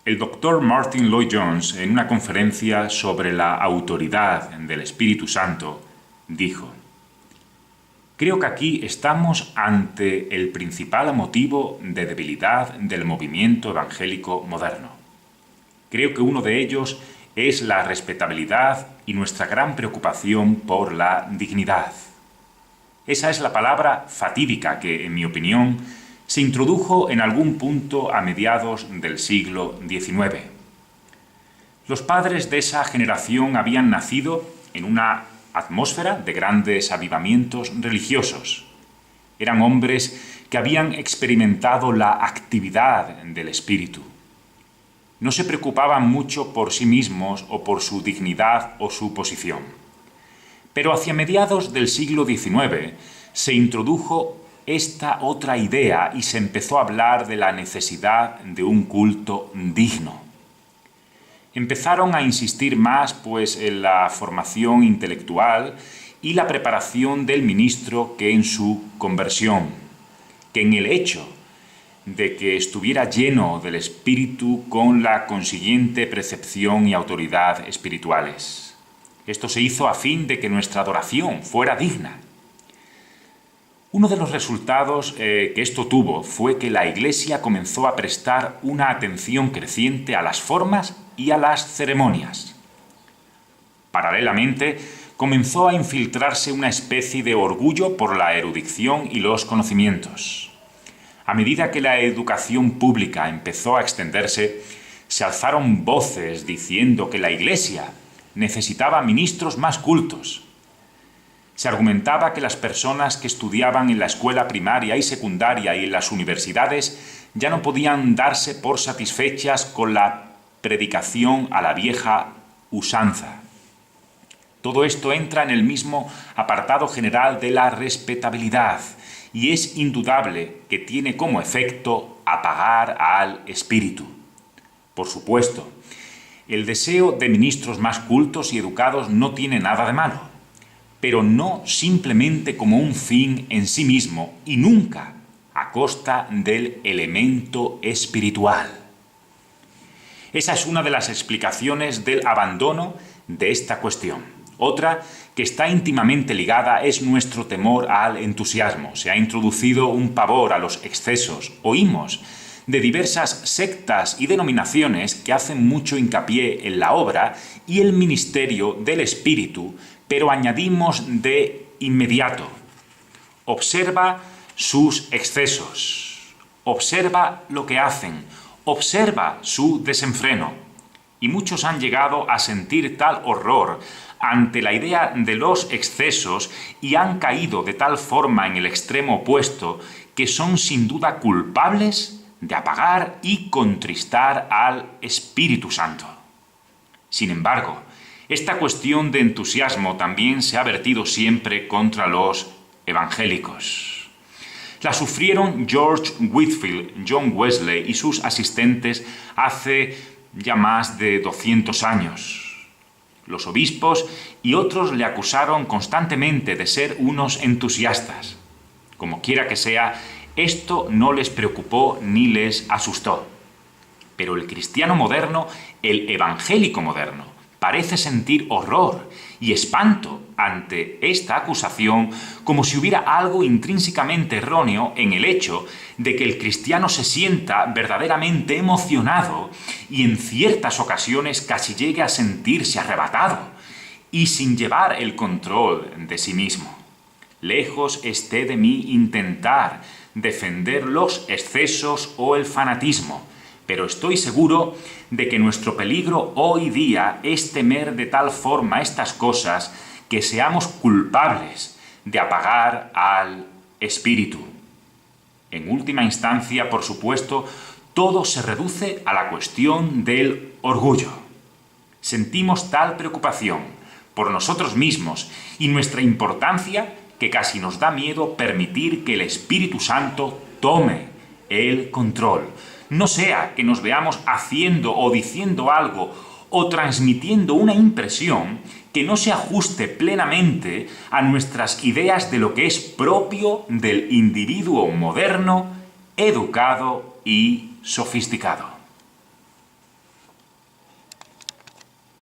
El doctor Martyn Lloyd-Jones, en una conferencia sobre la autoridad del Espíritu Santo, dijo: «Creo que aquí estamos ante el principal motivo de debilidad del movimiento evangélico moderno. Creo que uno de ellos es la respetabilidad y nuestra gran preocupación por la dignidad». Esa es la palabra fatídica que, en mi opinión, se introdujo en algún punto a mediados del siglo XIX. Los padres de esa generación habían nacido en una atmósfera de grandes avivamientos religiosos. Eran hombres que habían experimentado la actividad del Espíritu. No se preocupaban mucho por sí mismos o por su dignidad o su posición. Pero hacia mediados del siglo XIX se introdujo esta otra idea y se empezó a hablar de la necesidad de un culto digno. Empezaron a insistir más en la formación intelectual y la preparación del ministro que en su conversión, que en el hecho de que estuviera lleno del Espíritu con la consiguiente precepción y autoridad espirituales. Esto se hizo a fin de que nuestra adoración fuera digna. Uno de los resultados que esto tuvo fue que la Iglesia comenzó a prestar una atención creciente a las formas y a las ceremonias. Paralelamente, comenzó a infiltrarse una especie de orgullo por la erudición y los conocimientos. A medida que la educación pública empezó a extenderse, se alzaron voces diciendo que la Iglesia necesitaba ministros más cultos. Se argumentaba que las personas que estudiaban en la escuela primaria y secundaria y en las universidades ya no podían darse por satisfechas con la predicación a la vieja usanza. Todo esto entra en el mismo apartado general de la respetabilidad y es indudable que tiene como efecto apagar al espíritu. Por supuesto, el deseo de ministros más cultos y educados no tiene nada de malo, pero no simplemente como un fin en sí mismo y nunca a costa del elemento espiritual. Esa es una de las explicaciones del abandono de esta cuestión. Otra, que está íntimamente ligada, es nuestro temor al entusiasmo. Se ha introducido un pavor a los excesos. Oímos de diversas sectas y denominaciones que hacen mucho hincapié en la obra y el ministerio del Espíritu, pero añadimos de inmediato: observa sus excesos, observa lo que hacen, observa su desenfreno. Y muchos han llegado a sentir tal horror ante la idea de los excesos y han caído de tal forma en el extremo opuesto que son sin duda culpables de apagar y contristar al Espíritu Santo. Sin embargo, esta cuestión de entusiasmo también se ha vertido siempre contra los evangélicos. La sufrieron George Whitefield, John Wesley y sus asistentes hace ya más de 200 años. Los obispos y otros le acusaron constantemente de ser unos entusiastas. Como quiera que sea, esto no les preocupó ni les asustó. Pero el cristiano moderno, el evangélico moderno, parece sentir horror y espanto ante esta acusación, como si hubiera algo intrínsecamente erróneo en el hecho de que el cristiano se sienta verdaderamente emocionado y en ciertas ocasiones casi llegue a sentirse arrebatado y sin llevar el control de sí mismo. Lejos esté de mí intentar defender los excesos o el fanatismo, pero estoy seguro de que nuestro peligro hoy día es temer de tal forma estas cosas que seamos culpables de apagar al Espíritu. En última instancia, por supuesto, todo se reduce a la cuestión del orgullo. Sentimos tal preocupación por nosotros mismos y nuestra importancia que casi nos da miedo permitir que el Espíritu Santo tome el control. No sea que nos veamos haciendo o diciendo algo o transmitiendo una impresión que no se ajuste plenamente a nuestras ideas de lo que es propio del individuo moderno, educado y sofisticado.